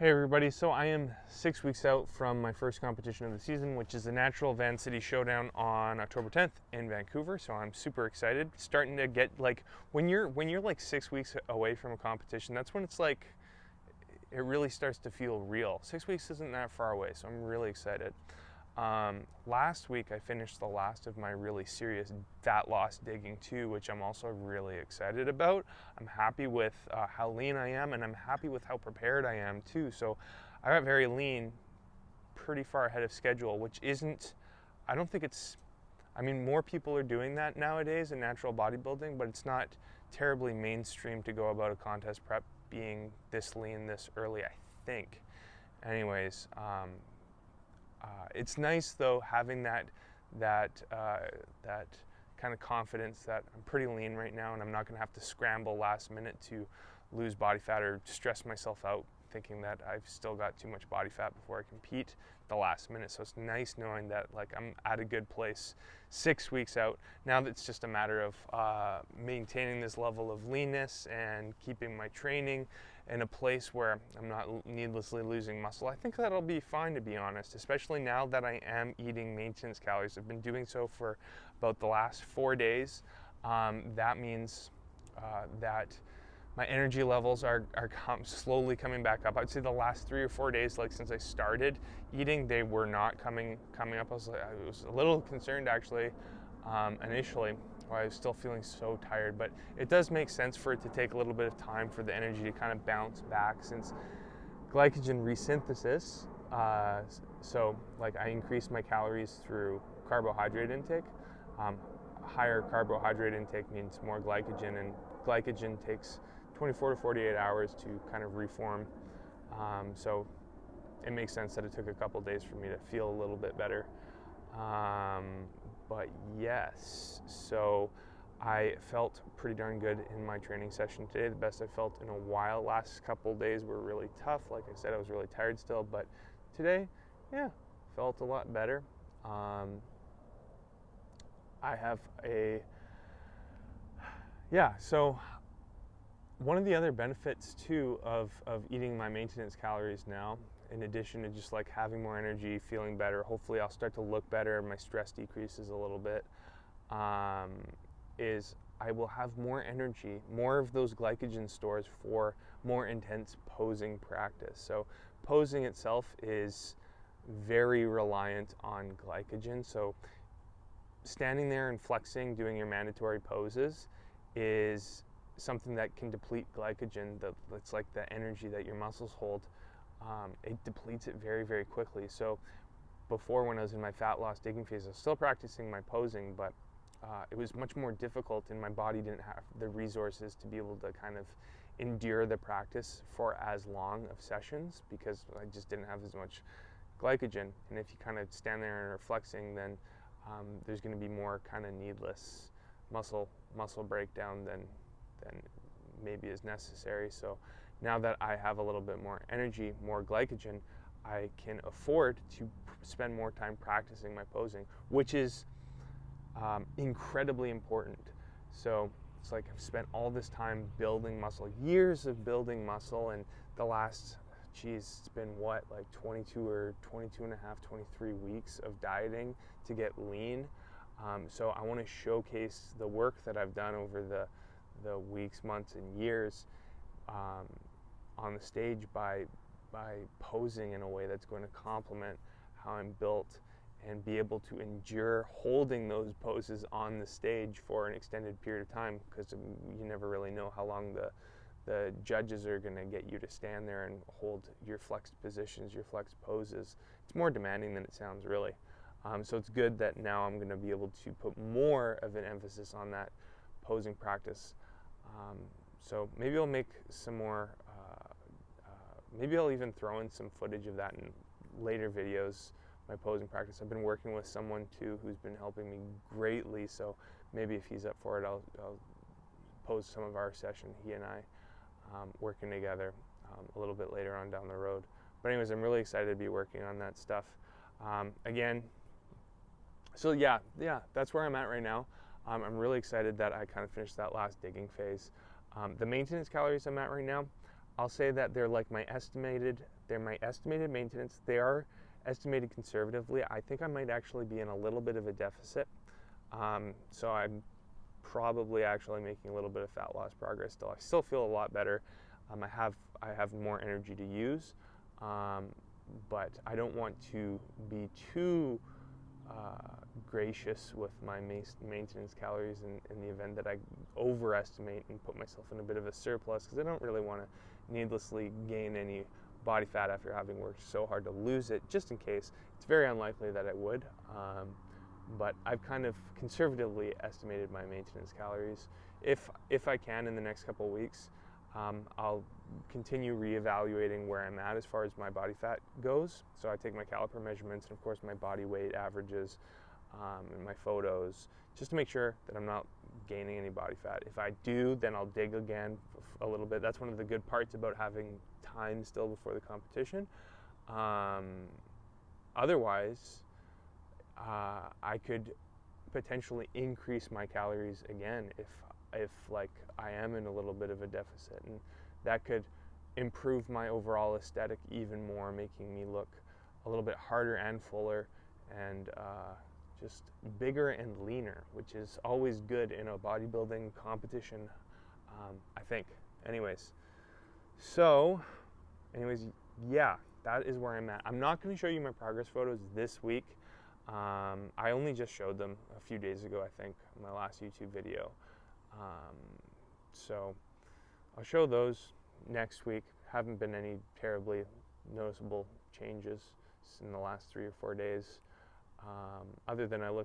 Hey everybody, so I am 6 weeks out from my first competition of the season, which is the Natural Van City Showdown on October 10th in Vancouver. So I'm super excited. Starting to get like when you're like 6 weeks away from a competition, that's when it's like it really starts to feel real. 6 weeks isn't that far away, so I'm really excited. Last week I finished the last of my really serious fat loss digging too, which I'm also really excited about. I'm happy with how lean I am, and I'm happy with how prepared I am too. So I got very lean pretty far ahead of schedule, which isn't, I don't think it's, I mean, more people are doing that nowadays in natural bodybuilding, but it's not terribly mainstream to go about a contest prep being this lean this early, I think. Anyways, it's nice though having that kind of confidence that I'm pretty lean right now, and I'm not going to have to scramble last minute to lose body fat or stress myself out thinking that I've still got too much body fat before I compete the last minute. So it's nice knowing that like I'm at a good place 6 weeks out. Now it's just a matter of maintaining this level of leanness and keeping my training in a place where I'm not needlessly losing muscle. I think that'll be fine, to be honest, especially now that I am eating maintenance calories. I've been doing so for about the last 4 days. That means that my energy levels are slowly coming back up. I'd say the last 3 or 4 days, like since I started eating, they were not coming up. I was a little concerned actually initially. I was still feeling so tired, but it does make sense for it to take a little bit of time for the energy to kind of bounce back, since glycogen resynthesis. So like I increase my calories through carbohydrate intake. Higher carbohydrate intake means more glycogen, and glycogen takes 24 to 48 hours to kind of reform. So it makes sense that it took a couple days for me to feel a little bit better. But yes, so I felt pretty darn good in my training session today, the best I felt in a while. Last couple days were really tough. Like I said, I was really tired still, but today, yeah, felt a lot better. I have so one of the other benefits too of eating my maintenance calories now, in addition to just like having more energy, feeling better, hopefully I'll start to look better, my stress decreases a little bit, is I will have more energy, more of those glycogen stores for more intense posing practice. So posing itself is very reliant on glycogen. So standing there and flexing, doing your mandatory poses is something that can deplete glycogen. That's like the energy that your muscles hold. It depletes it very, very quickly. So before, when I was in my fat loss digging phase, I was still practicing my posing, but it was much more difficult, and my body didn't have the resources to be able to kind of endure the practice for as long of sessions, because I just didn't have as much glycogen. And if you kind of stand there and are flexing, then there's going to be more kind of needless muscle breakdown than maybe is necessary. So now that I have a little bit more energy, more glycogen, I can afford to spend more time practicing my posing, which is incredibly important. So it's like I've spent all this time building muscle, years of building muscle, and the last, it's been what, like 22 or 22 and a half, 23 weeks of dieting to get lean. So I want to showcase the work that I've done over the weeks, months, and years on the stage by posing in a way that's going to complement how I'm built, and be able to endure holding those poses on the stage for an extended period of time, because you never really know how long the judges are going to get you to stand there and hold your flexed positions, your flexed poses. It's more demanding than it sounds, really. So it's good that now I'm going to be able to put more of an emphasis on that posing practice. So maybe I'll make some more, maybe I'll even throw in some footage of that in later videos, my posing practice. I've been working with someone too who's been helping me greatly, so maybe if he's up for it, I'll post some of our session, he and I working together a little bit later on down the road. But anyways, I'm really excited to be working on that stuff. Again, so yeah, that's where I'm at right now. I'm really excited that I kind of finished that last digging phase. The maintenance calories I'm at right now, I'll say that they're like my estimated they're my estimated maintenance. They are estimated conservatively. I think I might actually be in a little bit of a deficit. So I'm probably actually making a little bit of fat loss progress still. I still feel a lot better. I have more energy to use, but I don't want to be too gracious with my maintenance calories in the event that I overestimate and put myself in a bit of a surplus, because I don't really want to needlessly gain any body fat after having worked so hard to lose it, just in case. It's very unlikely that I would, but I've kind of conservatively estimated my maintenance calories. If I can in the next couple of weeks, I'll continue reevaluating where I'm at as far as my body fat goes. So I take my caliper measurements and of course my body weight averages and my photos, just to make sure that I'm not gaining any body fat. If I do, then I'll dig again a little bit. That's one of the good parts about having time still before the competition. Otherwise, I could potentially increase my calories again if like I am in a little bit of a deficit, and that could improve my overall aesthetic even more, making me look a little bit harder and fuller and just bigger and leaner, which is always good in a bodybuilding competition, I think. Anyways, yeah, that is where I'm at. I'm not going to show you my progress photos this week. I only just showed them a few days ago, I think, in my last YouTube video. So I'll show those next week. Haven't been any terribly noticeable changes in the last 3 or 4 days. Other than we'll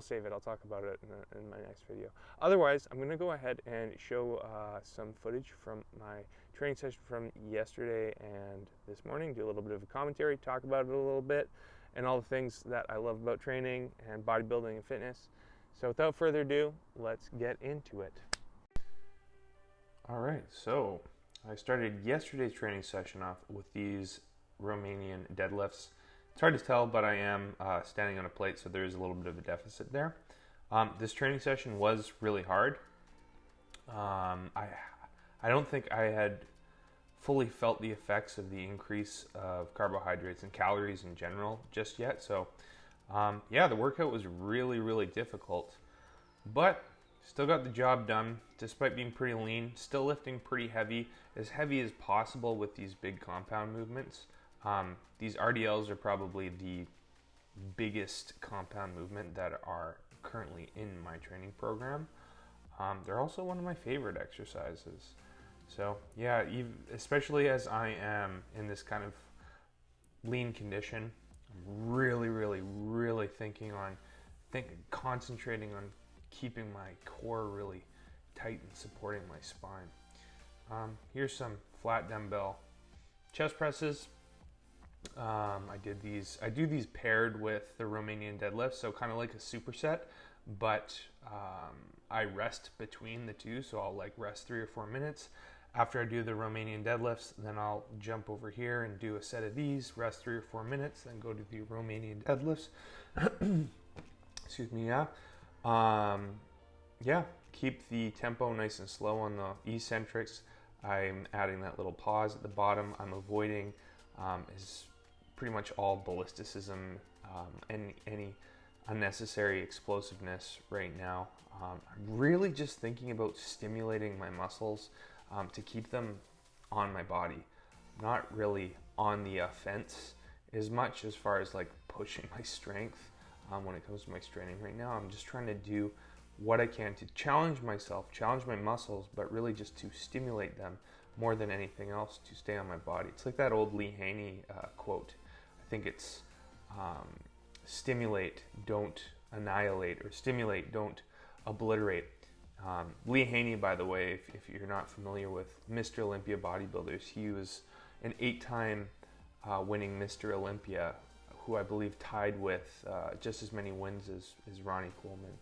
save it. I'll talk about it in my next video. Otherwise, I'm going to go ahead and show some footage from my training session from yesterday and this morning, do a little bit of a commentary, talk about it a little bit, and all the things that I love about training and bodybuilding and fitness. So without further ado, let's get into it. All right, so I started yesterday's training session off with these Romanian deadlifts. It's hard to tell, but I am standing on a plate, so there is a little bit of a deficit there. This training session was really hard. I don't think I had fully felt the effects of the increase of carbohydrates and calories in general just yet. So yeah, the workout was really, really difficult, but still got the job done despite being pretty lean, still lifting pretty heavy as possible with these big compound movements. These RDLs are probably the biggest compound movement that are currently in my training program. They're also one of my favorite exercises. So yeah, especially as I am in this kind of lean condition, I'm really concentrating on keeping my core really tight and supporting my spine. Here's some flat dumbbell chest presses. I do these paired with the Romanian deadlifts, so kind of like a superset, but I rest between the two, so I'll like rest 3 or 4 minutes. After I do the Romanian deadlifts, then I'll jump over here and do a set of these, rest 3 or 4 minutes, then go to the Romanian deadlifts. Excuse me, yeah. Yeah, keep the tempo nice and slow on the eccentrics. I'm adding that little pause at the bottom. I'm avoiding is pretty much all ballisticism and any unnecessary explosiveness right now. I'm really just thinking about stimulating my muscles to keep them on my body, not really on the offense as much as far as like pushing my strength when it comes to my training right now. I'm just trying to do what I can to challenge myself, challenge my muscles, but really just to stimulate them more than anything else to stay on my body. It's like that old Lee Haney quote. I think it's stimulate, don't annihilate, or stimulate, don't obliterate. Lee Haney, by the way, if you're not familiar with Mr. Olympia bodybuilders, he was an 8-time winning Mr. Olympia, who I believe tied with just as many wins as Ronnie Coleman.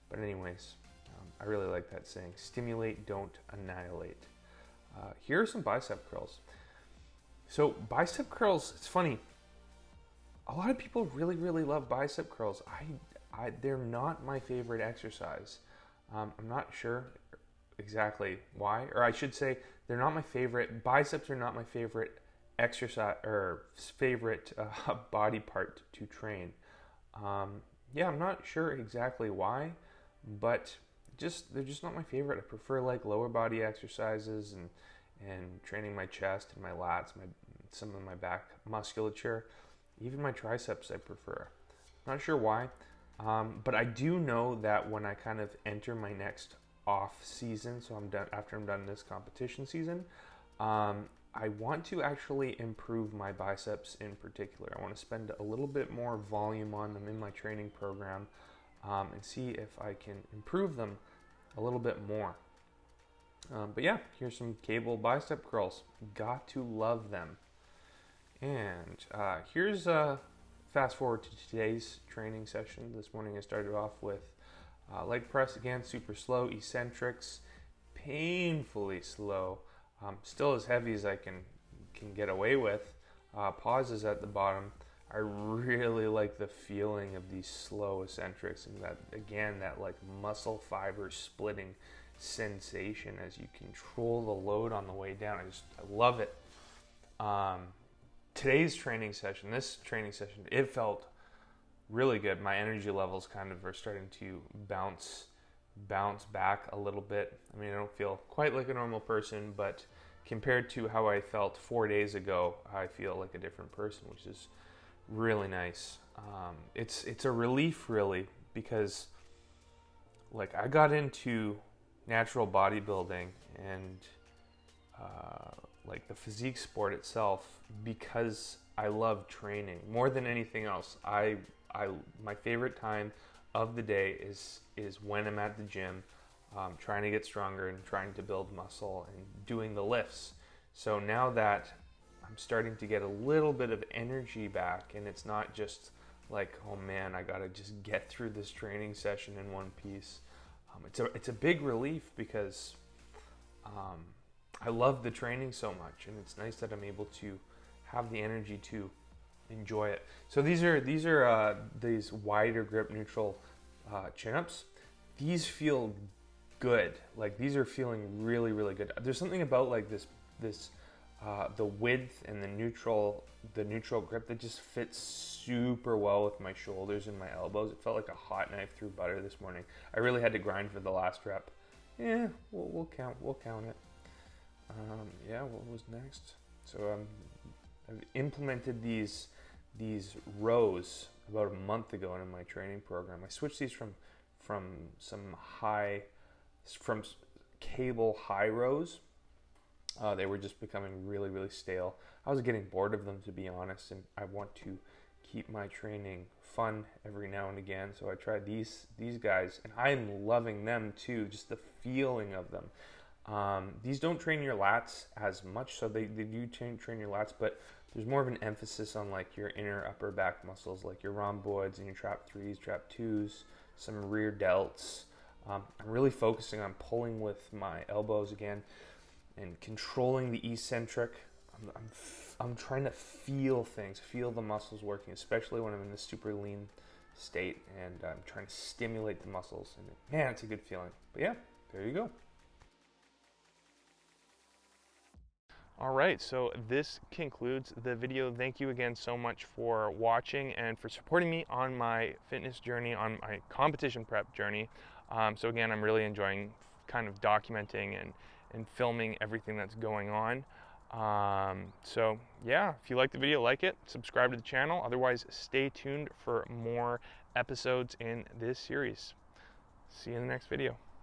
But anyways, I really like that saying, stimulate, don't annihilate. Here are some bicep curls. So bicep curls, it's funny. A lot of people really love bicep curls. They're not my favorite exercise. I'm not sure exactly why, or I should say they're not my favorite. Biceps are not my favorite exercise or favorite body part to train. Yeah, I'm not sure exactly why, but they're just not my favorite. I prefer like lower body exercises and training my chest and my lats, some of my back musculature, even my triceps I prefer. Not sure why, but I do know that when I kind of enter my next off season, so after I'm done this competition season, I want to actually improve my biceps in particular. I want to spend a little bit more volume on them in my training program, and see if I can improve them a little bit more. But yeah, here's some cable bicep curls. Got to love them. And here's fast forward to today's training session. This morning I started off with leg press again, super slow, eccentrics, painfully slow. Still as heavy as I can get away with. Pauses at the bottom. I really like the feeling of these slow eccentrics, and that like muscle fiber splitting sensation as you control the load on the way down. I love it. This training session, it felt really good. My energy levels kind of are starting to bounce back a little bit. I mean, I don't feel quite like a normal person, but compared to how I felt 4 days ago, I feel like a different person, which is really nice. It's a relief, really, because like I got into natural bodybuilding and like the physique sport itself because I love training more than anything else. My favorite time of the day is when I'm at the gym, trying to get stronger and trying to build muscle and doing the lifts. So now that I'm starting to get a little bit of energy back, and it's not just like, oh man, I gotta just get through this training session in one piece. It's a big relief because I love the training so much, and it's nice that I'm able to have the energy to enjoy it. So these are these wider grip neutral chin-ups. These feel good. Like these are feeling really, really good. There's something about like this the width and the neutral grip that just fits super well with my shoulders and my elbows. It felt like a hot knife through butter this morning. I really had to grind for the last rep. Yeah, we'll count it. Yeah, what was next? So I've implemented these rows about a month ago in my training program. I switched these from cable high rows. They were just becoming really, really stale. I was getting bored of them, to be honest, and I want to keep my training fun every now and again. So I tried these guys, and I'm loving them too, just the feeling of them. These don't train your lats as much, so they do train your lats, but there's more of an emphasis on like your inner upper back muscles, like your rhomboids and your trap 3s, trap 2s, some rear delts. I'm really focusing on pulling with my elbows again and controlling the eccentric. I'm trying to feel things, feel the muscles working, especially when I'm in this super lean state, and I'm trying to stimulate the muscles. And man, it's a good feeling. But yeah, there you go. All right, so this concludes the video. Thank you again so much for watching and for supporting me on my fitness journey, on my competition prep journey. So again, I'm really enjoying kind of documenting and filming everything that's going on. So yeah, if you like the video, like it, subscribe to the channel. Otherwise, stay tuned for more episodes in this series. See you in the next video.